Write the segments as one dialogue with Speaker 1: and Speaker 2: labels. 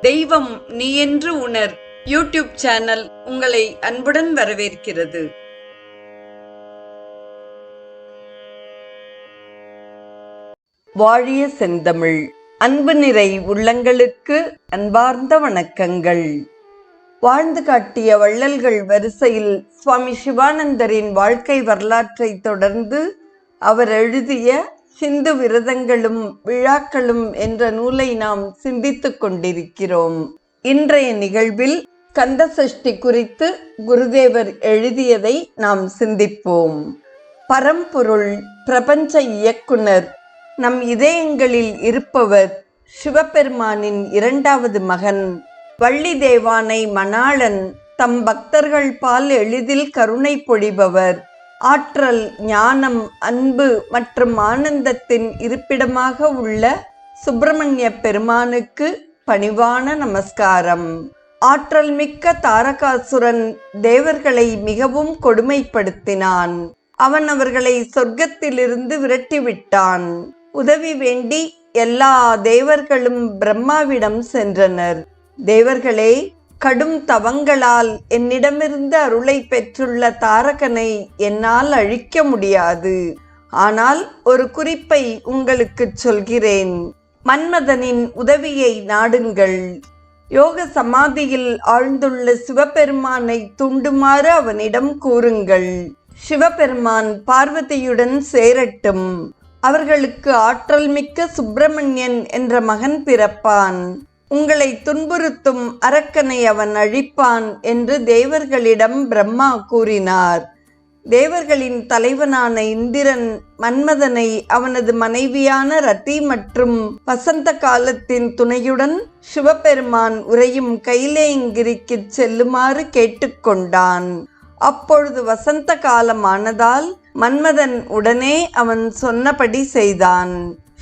Speaker 1: தெய்வம் நீ என்று உணர் யூடியூப் சேனல் உங்களை அன்புடன் வரவேற்கிறது. வாழிய செந்தமிழ் அன்பு நிறை உள்ளங்களுக்கு அன்பார்ந்த வணக்கங்கள். வாழ்ந்து காட்டிய வள்ளல்கள் வரிசையில் சுவாமி சிவானந்தரின் வாழ்க்கை வரலாற்றை தொடர்ந்து அவர் எழுதிய சிந்து விரதங்களும் விழாக்களும் என்ற நூலை நாம் சிந்தித்துக் கொண்டிருக்கிறோம். இன்றைய நிகழ்வில் கந்த சஷ்டி குறித்து குருதேவர் எழுதியதை நாம் சிந்திப்போம். பரம்பொருள், பிரபஞ்ச இயக்குனர், நம் இதயங்களில் இருப்பவர், சிவபெருமானின் இரண்டாவது மகன், வள்ளி தேவானை மணாளன், தம் பக்தர்கள் பால் எளிதில் கருணை பொழிபவர், ஆற்றல், ஞானம், அன்பு மற்றும் ஆனந்தத்தின் இருப்பிடமாக உள்ள சுப்பிரமணிய பெருமானுக்கு பணிவான நமஸ்காரம். ஆற்றல் மிக்க தாரகாசுரன் தேவர்களை மிகவும் கொடுமைப்படுத்தினான். அவன் அவர்களை சொர்க்கத்திலிருந்து விரட்டிவிட்டான். உதவி வேண்டி எல்லா தேவர்களும் பிரம்மாவிடம் சென்றனர். தேவர்களே, கடும் தவங்களால் என்னிடமிருந்து அருளை பெற்றுள்ள தாரகனை என்னால் அழிக்க முடியாது. ஆனால் ஒரு குறிப்பை உங்களுக்கு சொல்கிறேன். மன்மதனின் உதவியை நாடுங்கள். யோக சமாதியில் ஆழ்ந்துள்ள சிவபெருமானை தூண்டுமாறு அவனிடம் கூறுங்கள். சிவபெருமான் பார்வதியுடன் சேரட்டும். அவர்களுக்கு ஆற்றல் மிக்க சுப்பிரமணியன் என்ற மகன் பிறப்பான். உங்களை துன்புறுத்தும் அரக்கனை அவன் அழிப்பான் என்று தேவர்களிடம் பிரம்மா கூறினார். தேவர்களின் தலைவனான இந்திரன் மன்மதனை அவனது மனைவியான ரதி மற்றும் வசந்த காலத்தின் துணையுடன் சிவபெருமான் உறையும் கைலேயங்கிரிக்கு செல்லுமாறு கேட்டுக்கொண்டான். அப்பொழுது வசந்த காலமானதால் மன்மதன் உடனே அவன் சொன்னபடி செய்தான்.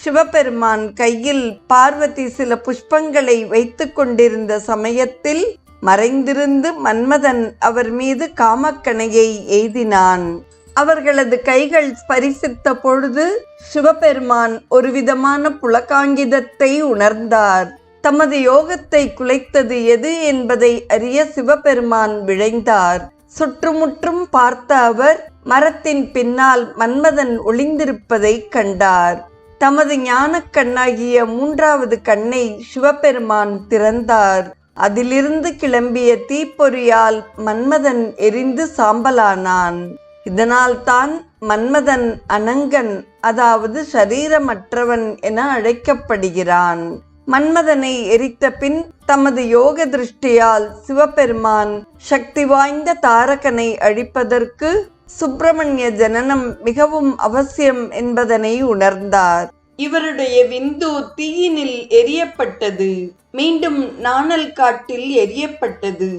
Speaker 1: சிவபெருமான் கையில் பார்வதி சில புஷ்பங்களை வைத்து கொண்டிருந்த சமயத்தில் மறைந்திருந்து மன்மதன் அவர் மீது காமக்கணையை எய்தினான். அவர்களது கைகள் ஸ்பரிசித்த பொழுது சிவபெருமான் ஒருவிதமான புலகாங்கிதத்தை உணர்ந்தார். தமது யோகத்தை குலைத்தது எது என்பதை அறிய சிவபெருமான் விழைந்தார். சுற்றுமுற்றும் பார்த்த அவர் மரத்தின் பின்னால் மன்மதன் ஒளிந்திருப்பதை கண்டார். தமது ஞான கண்ணாகிய மூன்றாவது கண்ணை சிவபெருமான் திறந்தார். அதிலிருந்து கிளம்பிய தீப்பொறியால் மன்மதன் எரிந்து சாம்பலானான். இதனால் தான் மன்மதன் அனங்கன், அதாவது சரீரமற்றவன் என அழைக்கப்படுகிறான். மன்மதனை எரித்த பின் தமது யோக திருஷ்டியால் சிவபெருமான் சக்தி வாய்ந்த தாரகனை அழிப்பதற்கு சுப்பிரமணிய ஜனனம் மிகவும் அவசியம் என்பதனை உணர்ந்தார். இவருடைய விந்து தீயினில் எரியப்பட்டது, மீண்டும் நாணல் காட்டில் எரியப்பட்டது.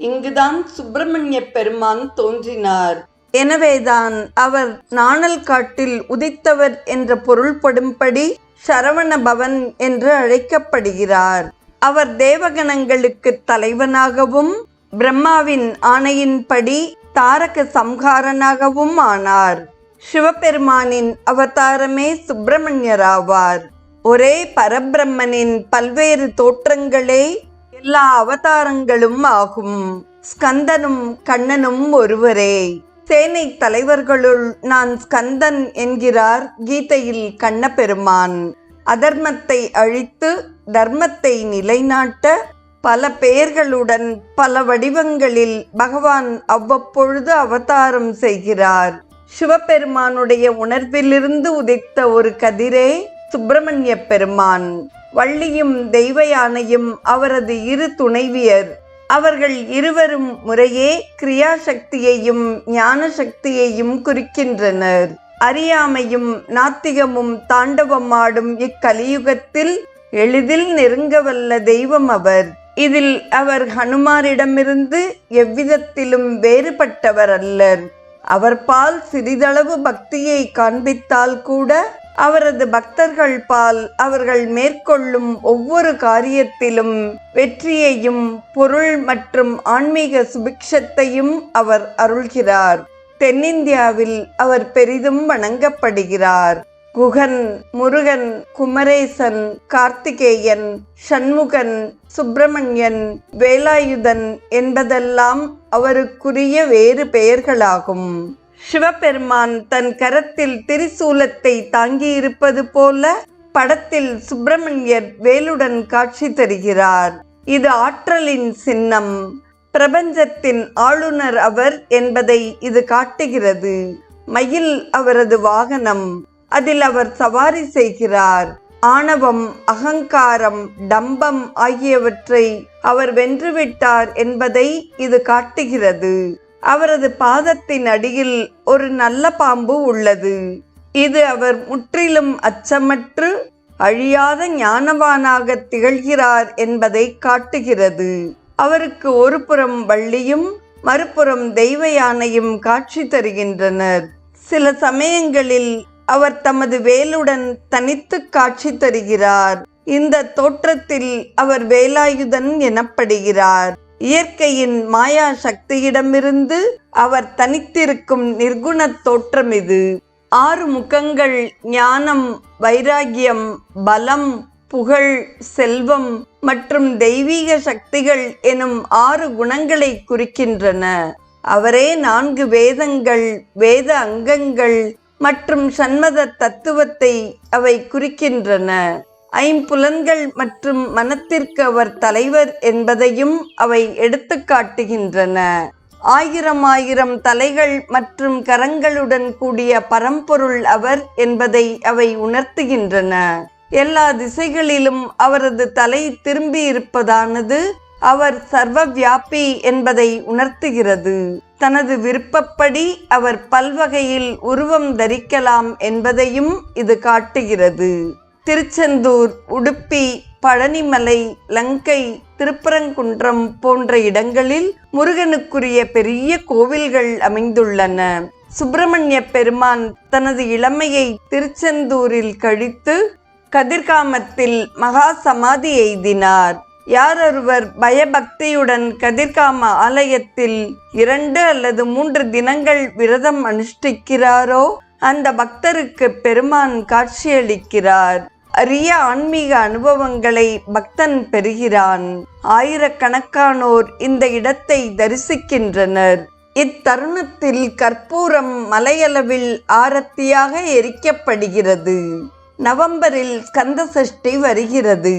Speaker 1: இங்குதான் சுப்பிரமணிய பெருமான் தோன்றினார். எனவேதான் அவர் நாணல் காட்டில் உதித்தவர் என்ற பொருள்படும்படி சரவண பவன் என்று அழைக்கப்படுகிறார். அவர் தேவகணங்களுக்கு தலைவனாகவும் பிரம்மாவின் ஆணையின்படி தாரக சம்ஹாரனாகவும் ஆனார். சிவபெருமானின் அவதாரமே சுப்பிரமணியராவார். ஒரே பரபிரம்மனின் பல்வேறு தோற்றங்களே எல்லா அவதாரங்களும் ஆகும். ஸ்கந்தனும் கண்ணனும் ஒருவரே. சேனை தலைவர்களுள் நான் ஸ்கந்தன் என்கிறார் கீதையில் கண்ணபெருமான். அதர்மத்தை அழித்து தர்மத்தை நிலைநாட்ட பல பெயர்களுடன் பல வடிவங்களில் பகவான் அவ்வப்பொழுது அவதாரம் செய்கிறார். சிவபெருமானுடைய உணர்விலிருந்து உதித்த ஒரு கதிரே சுப்பிரமணிய பெருமான். வள்ளியும் தெய்வ யானையும் அவரது இரு துணைவியர். அவர்கள் இருவரும் முறையே கிரியாசக்தியையும் ஞான சக்தியையும் குறிக்கின்றனர். அறியாமையும் நாத்திகமும் தாண்டவமாடும் இக்கலியுகத்தில் எளிதில் நெருங்கவல்ல தெய்வம் அவர். இதில் அவர் ஹனுமாரிடமிருந்து எவ்விதத்திலும் வேறுபட்டவர் அல்லர். அவர் பால் சிறிதளவு பக்தியை காண்பித்தால் கூட அவரது பக்தர்கள் பால் அவர்கள் மேற்கொள்ளும் ஒவ்வொரு காரியத்திலும் வெற்றியையும் பொருள் மற்றும் ஆன்மீக சுபிக்ஷத்தையும் அவர் அருள்கிறார். தென்னிந்தியாவில் அவர் பெரிதும் வணங்கப்படுகிறார். குகன், முருகன், குமரேசன், கார்த்திகேயன், சண்முகன், சுப்பிரமணியன், வேலாயுதன் என்பதெல்லாம் அவருக்குரிய வேறு பெயர்களாகும். சிவபெருமான் தன் கரத்தில் திரிசூலத்தை தாங்கியிருப்பது போல படத்தில் சுப்பிரமணியர் வேலுடன் காட்சி தருகிறார். இது ஆற்றலின் சின்னம். பிரபஞ்சத்தின் ஆளுநர் அவர் என்பதை இது காட்டுகிறது. மயில் அவரது வாகனம். அதில் அவர் சவாரி செய்கிறார். ஆணவம், அகங்காரம், டம்பம் ஆகியவற்றை அவர் வென்றுவிட்டார் என்பதை இது காட்டுகிறது. அவரது பாதத்தின் அடியில் ஒரு நல்ல பாம்பு உள்ளது. இது அவர் முற்றிலும் அச்சமற்று அழியாத ஞானவானாக திகழ்கிறார் என்பதை காட்டுகிறது. அவருக்கு ஒரு புறம் வள்ளியும் மறுபுறம் தெய்வ யானையும் காட்சி தருகின்றனர். சில சமயங்களில் அவர் தமது வேலுடன் தனித்து காட்சி தருகிறார். இந்த தோற்றத்தில் அவர் வேலாயுதன் எனப்படுகிறார். இயற்கையின் மாயா சக்தியிடமிருந்து அவர் தனித்திருக்கும் நிர்குண தோற்றம் இது. 6 முகங்கள் ஞானம், வைராகியம், பலம், புகழ், செல்வம் மற்றும் தெய்வீக சக்திகள் எனும் 6 குணங்களை குறிக்கின்றன. அவரே 4 வேதங்கள், வேத அங்கங்கள் மற்றும் சண்மத தத்துவத்தை அவை குறிக்கின்றன. 5 புலன்கள் மற்றும் மனத்திற்கு அவர் தலைவர் என்பதையும் அவை எடுத்து காட்டுகின்றன. 1000 தலைகள் மற்றும் கரங்களுடன் கூடிய பரம்பொருள் அவர் என்பதை அவை உணர்த்துகின்றன. எல்லா திசைகளிலும் அவரது தலை திரும்பி இருப்பதானது அவர் சர்வ வியாபி என்பதை உணர்த்துகிறது. தனது விருப்பப்படி அவர் பல்வகையில் உருவம் தரிக்கலாம் என்பதையும் இது காட்டுகிறது. திருச்செந்தூர், உடுப்பி, பழனிமலை, லங்கை, திருப்பரங்குன்றம் போன்ற இடங்களில் முருகனுக்குரிய பெரிய கோவில்கள் அமைந்துள்ளன. சுப்பிரமணிய பெருமான் தனது இளமையை திருச்செந்தூரில் கழித்து கதிர்காமத்தில் மகா சமாதி எய்தினார். யாரொருவர் பயபக்தியுடன் கதிர்காம ஆலயத்தில் 2 அல்லது 3 தினங்கள் விரதம் அனுஷ்டிக்கிறாரோ அந்த பக்தருக்கு பெருமான் காட்சியளிக்கிறார். அரிய ஆன்மீக அனுபவங்களை பக்தன் பெறுகிறான். ஆயிரக்கணக்கானோர் இந்த இடத்தை தரிசிக்கின்றனர். இத்தருணத்தில் கற்பூரம் மலையளவில் ஆரத்தியாக எரிக்கப்படுகிறது. நவம்பரில் ஸ்கந்த சஷ்டி வருகிறது.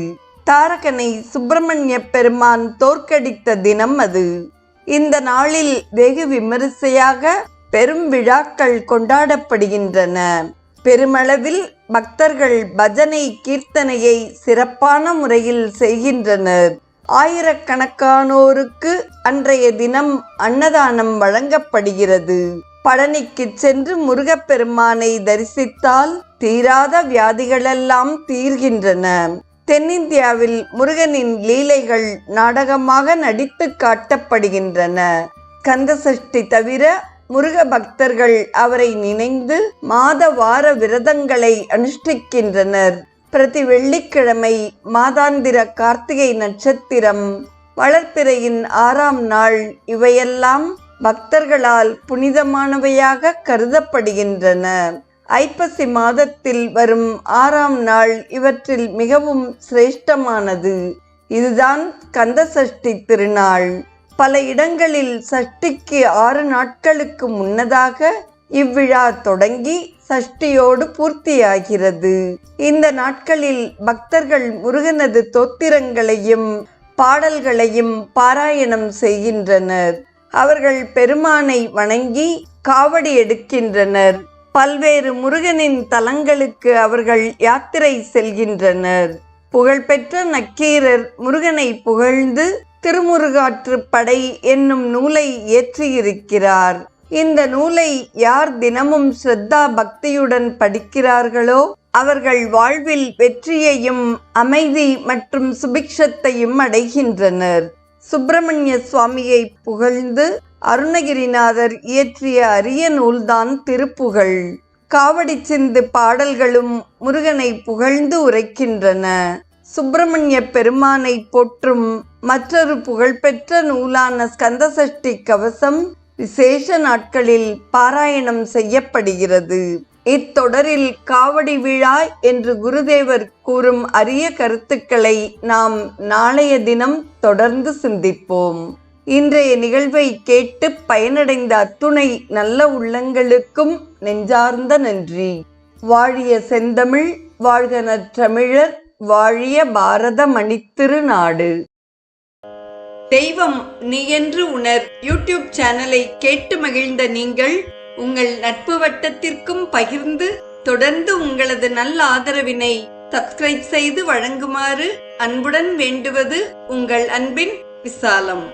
Speaker 1: தாரகனை சுப்பிரமணிய பெருமான் தோற்கடித்த தினம் அது. இந்த நாளில் வெகு விமரிசையாக பெரும் விழாக்கள் கொண்டாடப்படுகின்றன. பெருமளவில் பக்தர்கள் பஜனை கீர்த்தனையை சிறப்பான முறையில் செய்கின்றனர். ஆயிரக்கணக்கானோருக்கு அன்றைய தினம் அன்னதானம் வழங்கப்படுகிறது. பழனிக்கு சென்று முருகப்பெருமானை தரிசித்தால் தீராத வியாதிகளெல்லாம் தீர்கின்றன. தென்னிந்தியாவில் முருகனின் லீலைகள் நாடகமாக நடித்து காட்டப்படுகின்றன. ஸ்கந்த சஷ்டி தவிர முருக பக்தர்கள் அவரை நினைந்து மாத வார விரதங்களை அனுஷ்டிக்கின்றனர். பிரதி வெள்ளிக்கிழமை, மாதாந்திர கார்த்திகை நட்சத்திரம், வளர்ப்பிறையின் 6ஆம் நாள் இவையெல்லாம் பக்தர்களால் புனிதமானவையாக கருதப்படுகின்றன. ஐப்பசி மாதத்தில் வரும் 6ஆம் நாள் இவற்றில் மிகவும் சிரேஷ்டமானது. இதுதான் ஸ்கந்த சஷ்டி திருநாள். பல இடங்களில் சஷ்டிக்கு 6 நாட்களுக்கு முன்னதாக இவ்விழா தொடங்கி சஷ்டியோடு பூர்த்தியாகிறது. இந்த நாட்களில் பக்தர்கள் முருகனது தோத்திரங்களையும் பாடல்களையும் பாராயணம் செய்கின்றனர். அவர்கள் பெருமானை வணங்கி காவடி எடுக்கின்றனர். பல்வேறு முருகனின் தலங்களுக்கு அவர்கள் யாத்திரை செல்கின்றனர். புகழ்பெற்ற நக்கீரர் முருகனை புகழ்ந்து திருமுருகாற்று படை என்னும் நூலை இயற்றியிருக்கிறார். இந்த நூலை யார் தினமும் ஸ்ரத்தா பக்தியுடன் படிக்கிறார்களோ அவர்கள் வாழ்வில் வெற்றியையும் அமைதி மற்றும் சுபிக்ஷத்தையும் அடைகின்றனர். சுப்பிரமணிய சுவாமியை புகழ்ந்து அருணகிரிநாதர் இயற்றிய அரிய நூல்தான் திருப்புகழ். காவடி சிந்து பாடல்களும் முருகனை புகழ்ந்து உரைக்கின்றன. சுப்பிரமணிய பெருமானை போற்றும் மற்றொரு புகழ்பெற்ற நூலான ஸ்கந்த சஷ்டி கவசம் விசேஷ நாட்களில் பாராயணம் செய்யப்படுகிறது. இத்தொடரில் காவடி விழா என்று குருதேவர் கூறும் அரிய கருத்துக்களை நாம் நாளைய தினம் தொடர்ந்து சிந்திப்போம். இன்றைய நிகழ்வை கேட்டு பயனடைந்த அத்துணை நல்ல உள்ளங்களுக்கும் நெஞ்சார்ந்த நன்றி. வாழிய செந்தமிழ், வாழ்க நற்றமிழர், வாழிய பாரத மணித்திருநாடு. தெய்வம் நீ என்று உணர் யூடியூப் சேனலை கேட்டு மகிழ்ந்த நீங்கள் உங்கள் நட்பு வட்டத்திற்கும் பகிர்ந்து தொடர்ந்து உங்களது நல்ல ஆதரவினை சப்ஸ்கிரைப் செய்து வழங்குமாறு அன்புடன் வேண்டுவது உங்கள் அன்பின் விசாலம்.